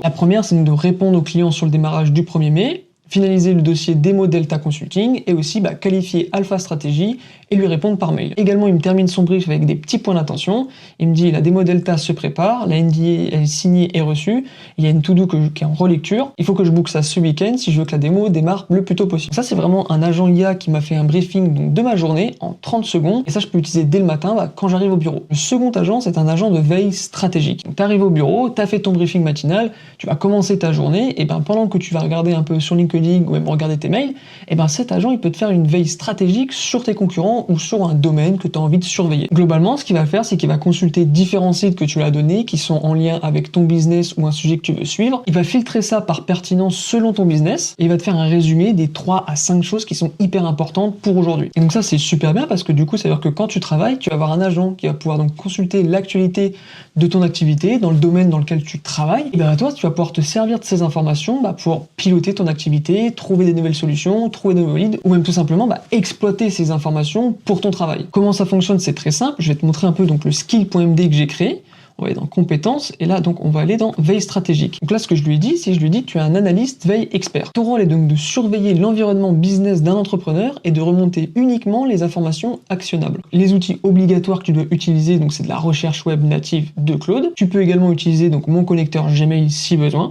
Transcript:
La première, c'est donc de répondre aux clients sur le démarrage du 1er mai, finaliser le dossier démo Delta Consulting et aussi qualifier Alpha Stratégie et lui répondre par mail. Également, il me termine son brief avec des petits points d'attention. Il me dit la démo Delta se prépare, la NDA est signée et reçue, il y a une to-do qui est en relecture, il faut que je book ça ce week-end si je veux que la démo démarre le plus tôt possible. Ça, c'est vraiment un agent IA qui m'a fait un briefing donc, de ma journée en 30 secondes et ça, je peux l'utiliser dès le matin quand j'arrive au bureau. Le second agent, c'est un agent de veille stratégique. Tu arrives au bureau, tu as fait ton briefing matinal, tu vas commencer ta journée et pendant que tu vas regarder un peu sur LinkedIn ou même regarder tes mails, cet agent il peut te faire une veille stratégique sur tes concurrents ou sur un domaine que tu as envie de surveiller. Globalement, ce qu'il va faire, c'est qu'il va consulter différents sites que tu lui as donnés qui sont en lien avec ton business ou un sujet que tu veux suivre. Il va filtrer ça par pertinence selon ton business et il va te faire un résumé des 3 à 5 choses qui sont hyper importantes pour aujourd'hui. Et donc ça, c'est super bien parce que du coup, ça veut dire que quand tu travailles, tu vas avoir un agent qui va pouvoir donc consulter l'actualité de ton activité dans le domaine dans lequel tu travailles. Et toi, tu vas pouvoir te servir de ces informations pour piloter ton activité, trouver des nouvelles solutions, trouver de nouveaux leads, ou même tout simplement exploiter ces informations pour ton travail. Comment ça fonctionne? C'est très simple. Je vais te montrer un peu donc le skill.md que j'ai créé. On va aller dans compétences, et là, donc, on va aller dans veille stratégique. Donc là, ce que je lui ai dit, c'est je lui ai dit que tu es un analyste veille expert. Ton rôle est donc de surveiller l'environnement business d'un entrepreneur et de remonter uniquement les informations actionnables. Les outils obligatoires que tu dois utiliser, donc c'est de la recherche web native de Claude. Tu peux également utiliser donc mon connecteur Gmail si besoin.